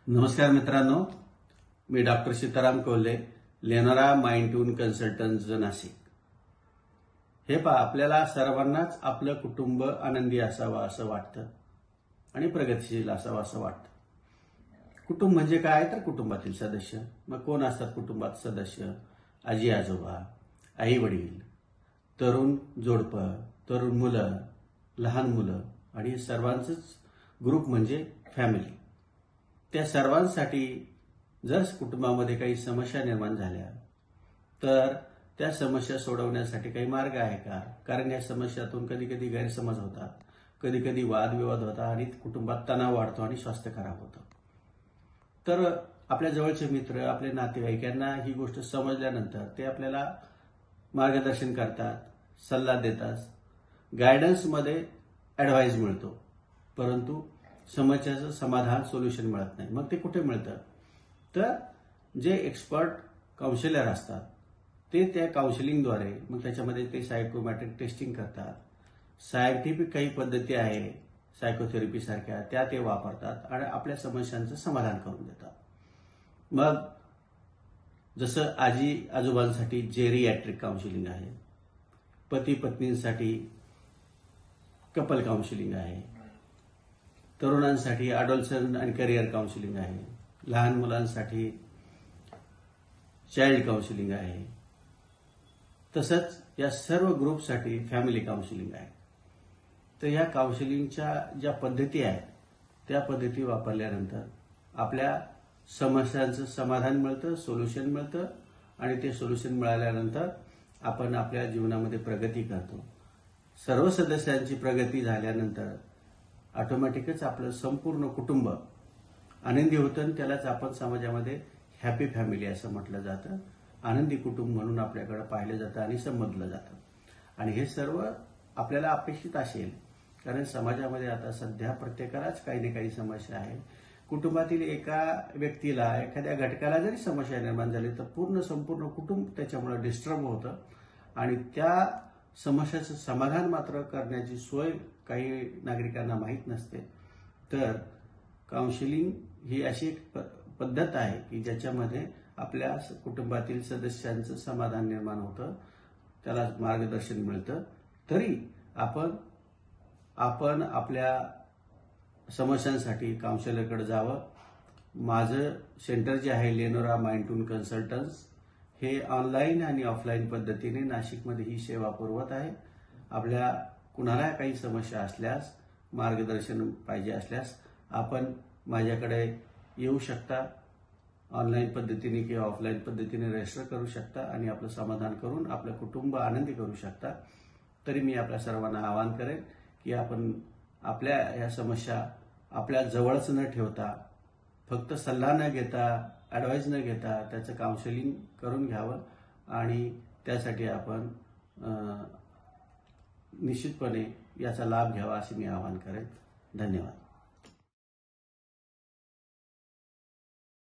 नमस्कार मित्रांनो, मी doctor Sitaram Kolhe, Lenora mind tune consultants Nashik. हे पहा, आपल्याला सर्वांनाच आपलं कुटुंब आनंदी असावं असं वाटतं आणि प्रगतिशील असावं असं वाटतं। कुटुंब म्हणजे काय तर कुटुंबातील सदस्य। मग कोण असतात कुटुंबात सदस्य? आजी आजोबा, आई वडील, तरुण जोडपं, तरुण मुलं, लहान मुलं आणि सर्वांचंच ग्रुप म्हणजे फॅमिली। त्या सर्वांसाठी जर कुटुंबामध्ये काही समस्या निर्माण झाल्या तर त्या समस्या सोडवण्यासाठी काही मार्ग आहे का? कारण या समस्यातून कधी कधी गैरसमज होतात, कधी कधी वादविवाद होतात आणि कुटुंबात तणाव वाढतो आणि स्वास्थ्य खराब होतं। तर आपल्या जवळचे मित्र, आपले नातेवाईक यांना ही गोष्ट समजल्यानंतर ते आपल्याला मार्गदर्शन करतात, सल्ला देतात, गायडन्समध्ये ॲडवाइस मिळतो, परंतु समस्याचं समाधान सोल्युशन मिळत नाही। मग ते कुठे मिळतं? तर जे एक्सपर्ट काउन्सिलर असतात ते त्या काउन्सिलिंगद्वारे मग त्याच्यामध्ये ते सायकोमॅट्रिक टेस्टिंग करतात, सायंटिफिक काही पद्धती आहे सायकोथेरपी सारख्या त्या ते वापरतात आणि आपल्या समस्यांचं समाधान करून देतात। मग जसं आजी आजोबांसाठी जेरिॲट्रिक काउन्सिलिंग आहे, पती पत्नींसाठी कपल काउन्सिलिंग आहे, तरुणांसाठी अडोलसंट आणि करिअर काउन्सिलिंग आहे, लहान मुलांसाठी चाइल्ड काउन्सिलिंग आहे, तसंच या सर्व ग्रुपसाठी फॅमिली काउन्सिलिंग आहे। तर या काउन्सिलिंगच्या ज्या पद्धती आहेत त्या पद्धती वापरल्यानंतर आपल्या समस्यांचं समाधान मिळतं, सोल्युशन मिळतं आणि ते सोल्युशन मिळाल्यानंतर आपण आपल्या जीवनामध्ये प्रगती करतो। सर्व सदस्यांची प्रगती झाल्यानंतर ऑटोमॅटिकच आपलं संपूर्ण कुटुंब आनंदी होतं आणि त्यालाच आपण समाजामध्ये हॅपी फॅमिली असं म्हटलं जातं। आनंदी कुटुंब म्हणून आपल्याकडे पाहिलं जातं आणि संबोधलं जातं आणि हे सर्व आपल्याला अपेक्षित असेल, कारण समाजामध्ये आता सध्या प्रत्येकालाच काही ना काही समस्या आहे। कुटुंबातील एका व्यक्तीला, एखाद्या घटकाला जरी समस्या निर्माण झाली तर संपूर्ण कुटुंब त्याच्यामुळे डिस्टर्ब होतं आणि त्या समस्याचं समाधान मात्र करण्याची सोय काही नागरिकांना माहीत नसते। तर काउन्सिलिंग ही अशी एक पद्धत आहे की ज्याच्यामध्ये आपल्या कुटुंबातील सदस्यांचं समाधान निर्माण होतं, त्याला मार्गदर्शन मिळतं। तरी आपण आपल्या समस्यांसाठी काउन्सिलरकडे जावं। माझं सेंटर जे आहे लेनोरा माइंड ट्यून कन्सल्टंट्स, हे ऑनलाईन आणि ऑफलाईन पद्धतीने नाशिकमध्ये ही सेवा पुरवत आहे। आपल्या कुणाला काही समस्या असल्यास, मार्गदर्शन पाहिजे असल्यास आपण माझ्याकडे येऊ शकता। ऑनलाईन पद्धतीने किंवा ऑफलाईन पद्धतीने रजिस्टर करू शकता आणि आपलं समाधान करून आपलं कुटुंब आनंदी करू शकता। तरी मी आपल्या सर्वांना आवाहन करेन की आपण आपल्या या समस्या आपल्या जवळच न ठेवता, फक्त सल्ला न घेता, ॲडवाइस न घेता त्याचं काउन्सिलिंग करून घ्यावं आणि त्यासाठी आपण निश्चितपणे याचा लाभ घ्यावा असे मी आवाहन करेन। धन्यवाद।